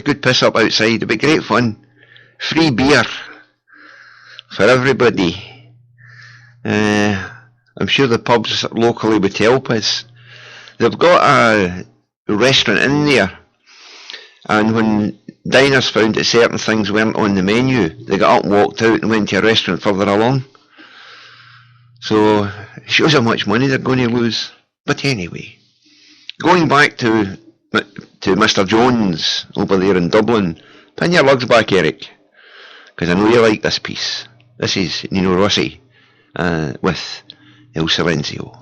good piss up outside. It'll be great fun. Free beer for everybody. I'm sure the pubs locally would help us. They've got a restaurant in there, and when diners found that certain things weren't on the menu, they got up and walked out and went to a restaurant further along. So it shows how much money they're going to lose. But anyway, going back to Mr. Jones over there in Dublin, pin your lugs back, Eric, because I know you like this piece. This is Nino Rossi with El Silenzio.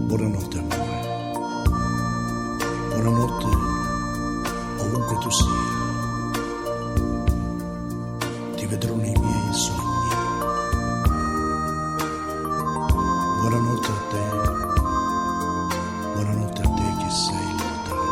Buonanotte amore, buonanotte ovunque tu sia, ti vedrò nei miei sogni. Buonanotte a te che sei lontano.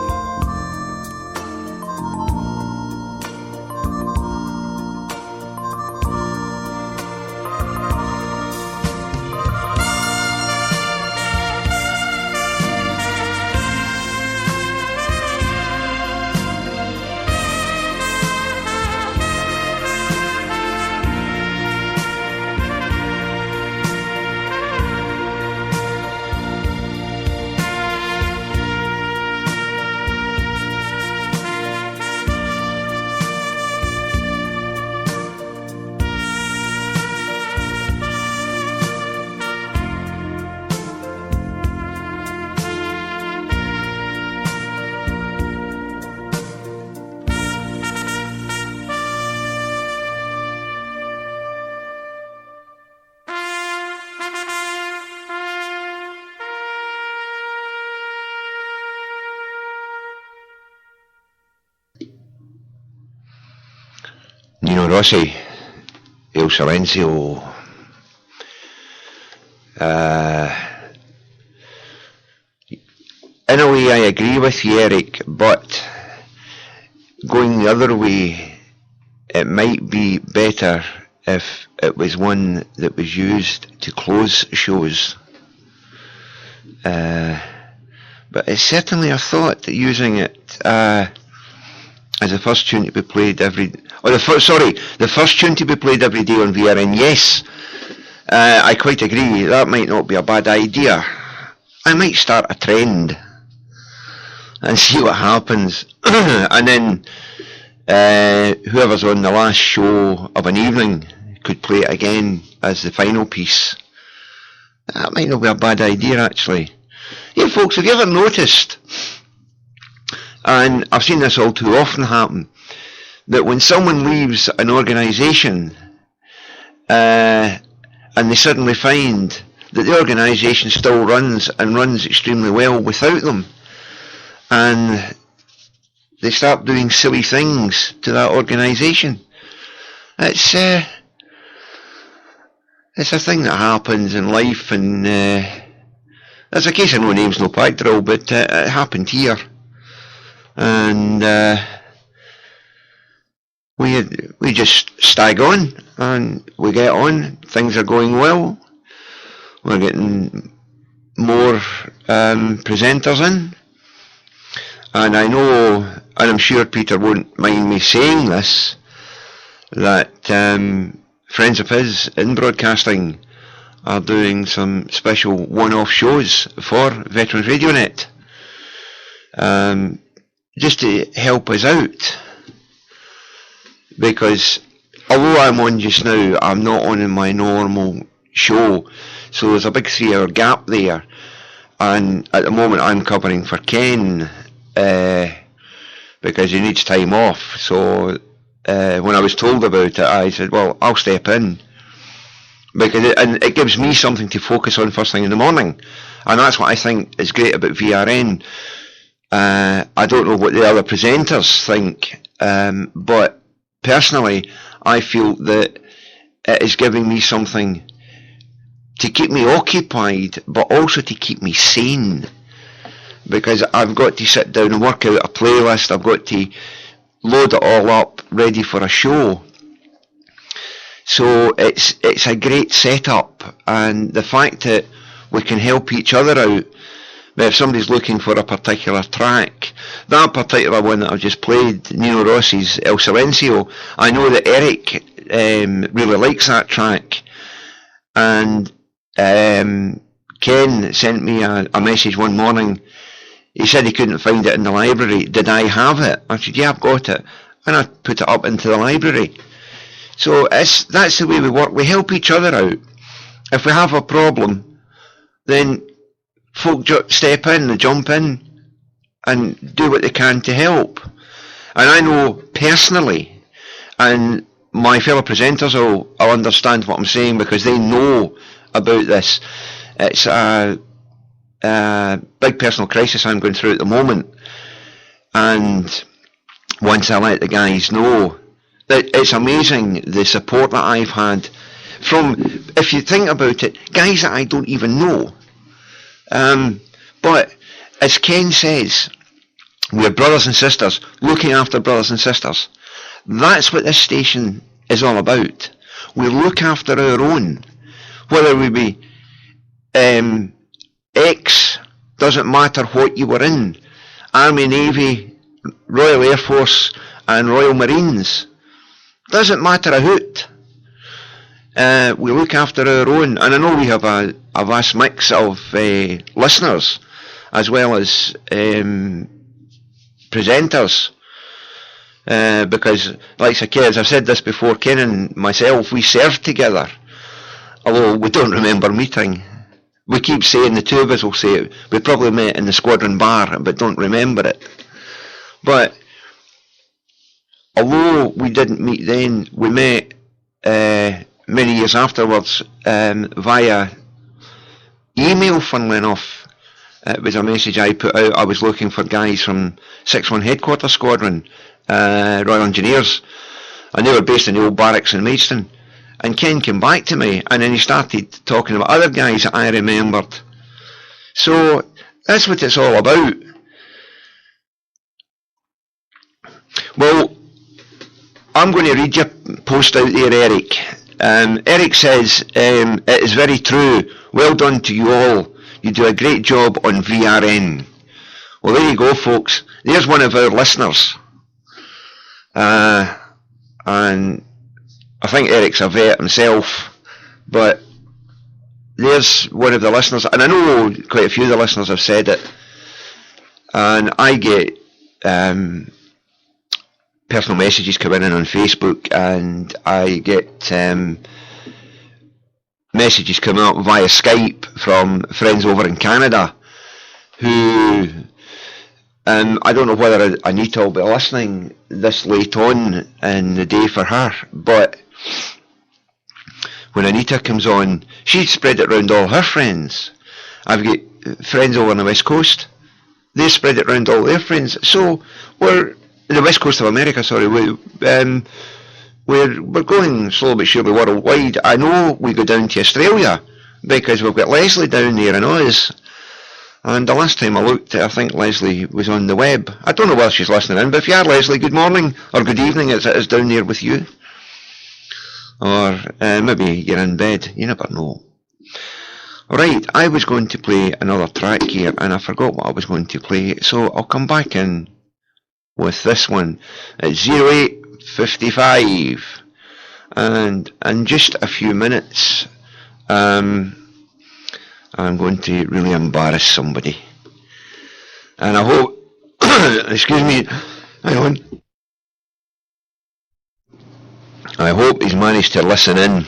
Nino Rossi, El Silenzio. In a way I agree with you, Eric, but going the other way, it might be better if it was one that was used to close shows. But it's certainly a thought that using it as the first tune to be played the first tune to be played every day on VRN. Yes, I quite agree. That might not be a bad idea. I might start a trend and see what happens, and then whoever's on the last show of an evening could play it again as the final piece. That might not be a bad idea, actually. Hey folks, have you ever noticed, and I've seen this all too often happen, that when someone leaves an organisation and they suddenly find that the organisation still runs and runs extremely well without them, and they start doing silly things to that organisation, it's it's a thing that happens in life, and there's a case of no names, no pipe drill, but it happened here, and we just stag on, and we get on. Things are going well. We're getting more presenters in, and I know, and I'm sure Peter won't mind me saying this, that friends of his in broadcasting are doing some special one-off shows for Veterans Radio Net, just to help us out, because although I'm on just now, I'm not on in my normal show, so there's a big 3-hour gap there, and at the moment I'm covering for Ken because he needs time off. So when I was told about it, I said, well, I'll step in, because it gives me something to focus on first thing in the morning, and that's what I think is great about VRN. I don't know what the other presenters think, but personally I feel that it is giving me something to keep me occupied, but also to keep me sane, because I've got to sit down and work out a playlist. I've got to load it all up ready for a show. So it's a great setup, and the fact that we can help each other out. If somebody's looking for a particular track, that particular one that I've just played, Nino Rossi's El Silencio, I know that Eric really likes that track, and Ken sent me a message one morning. He said he couldn't find it in the library. Did I have it? I said, yeah, I've got it, and I put it up into the library. So that's the way we work. We help each other out. If we have a problem, then folk step in and jump in and do what they can to help. And I know personally, and my fellow presenters will understand what I'm saying, because they know about this. It's a big personal crisis I'm going through at the moment, and once I let the guys know, that it's amazing the support that I've had from, if you think about it, guys that I don't even know. But as Ken says, we're brothers and sisters, looking after brothers and sisters. That's what this station is all about. We look after our own, whether we be X, doesn't matter what you were in, Army, Navy, Royal Air Force and Royal Marines, doesn't matter a hoot. We look after our own, and I know we have a vast mix of listeners as well as presenters, because like I said, as I've said this before, Ken and myself, we served together, although we don't remember meeting. We keep saying, the two of us will say it, we probably met in the squadron bar but don't remember it. But although we didn't meet then, we met many years afterwards via email, funnily enough. It was a message I put out. I was looking for guys from 6-1 Headquarters Squadron, Royal Engineers, and they were based in the old barracks in Maidstone. And Ken came back to me, and then he started talking about other guys that I remembered. So that's what it's all about. Well, I'm going to read your post out there, Eric. Eric says, it is very true. Well done to you all. You do a great job on VRN. Well, there you go, folks. There's one of our listeners. And I think Eric's a vet himself, but there's one of the listeners, and I know quite a few of the listeners have said it, and I get personal messages coming in on Facebook, and I get messages coming up via Skype from friends over in Canada who, I don't know whether Anita will be listening this late on in the day for her, but when Anita comes on, she'd spread it around all her friends. I've got friends over on the West Coast, they spread it around all their friends, so we're the West Coast of America, sorry, we're going slowly but surely worldwide. I know we go down to Australia because we've got Leslie down there in Oz. And the last time I looked, I think Leslie was on the web. I don't know whether she's listening in, but if you are, Leslie, good morning or good evening as it is down there with you. Or maybe you're in bed. You never know. Right, I was going to play another track here, and I forgot what I was going to play, so I'll come back in with this one. It's 08:55, and in just a few minutes, I'm going to really embarrass somebody. And I hope, excuse me, hang on. I hope he's managed to listen in.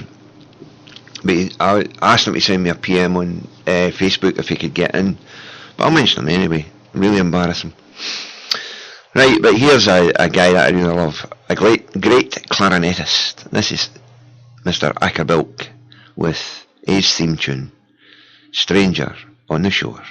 But I asked him to send me a PM on Facebook if he could get in. But I'll mention him anyway. Really embarrass him. Right, but here's a guy that I really love. A great clarinetist. This is Mr. Ackerbilk with his theme tune, Stranger on the Shore.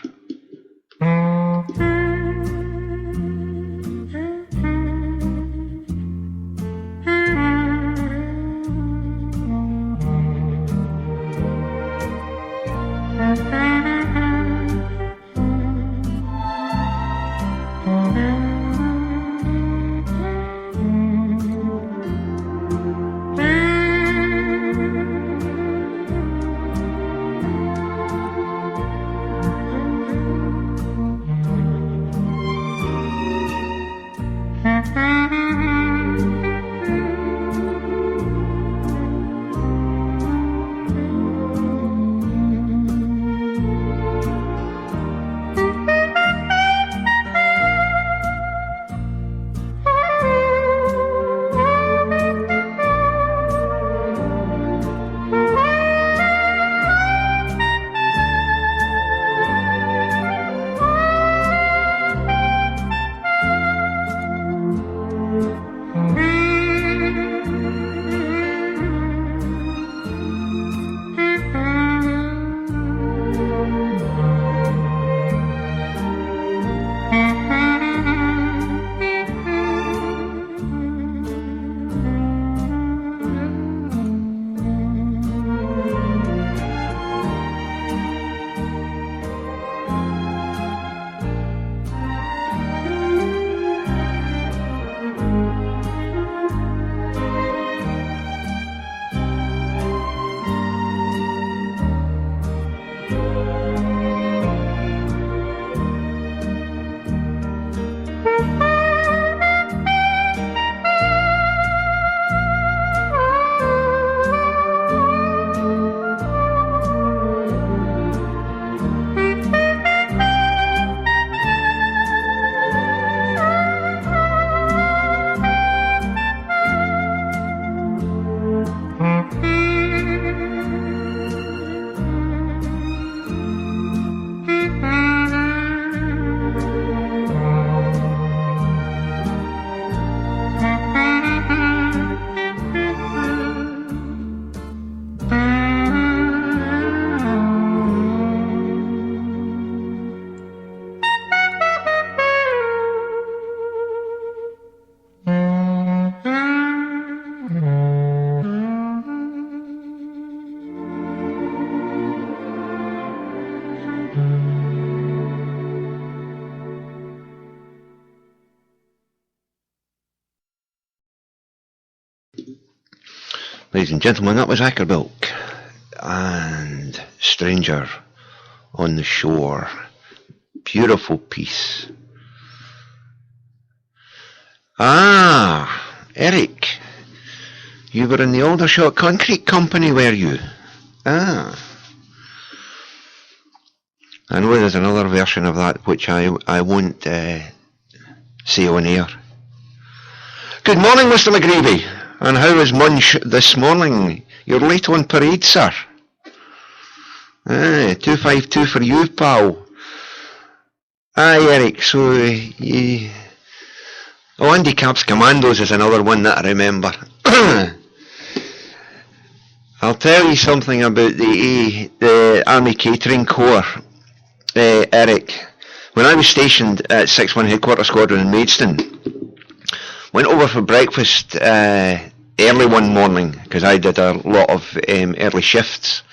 Ladies and gentlemen, that was Ackerbilk and Stranger on the Shore. Beautiful piece. Ah, Eric, you were in the Aldershot Concrete Company, were you? Ah. I know there's another version of that which I won't say on air. Good morning, Mr. McGreevy. And how is Munch this morning? You're late on parade, sir. 252 for you, pal. Aye, Eric, so Handicaps Commandos is another one that I remember. I'll tell you something about the Army Catering Corps, Eric. When I was stationed at 6-1 Headquarter Squadron in Maidstone, went over for breakfast early one morning, because I did a lot of early shifts,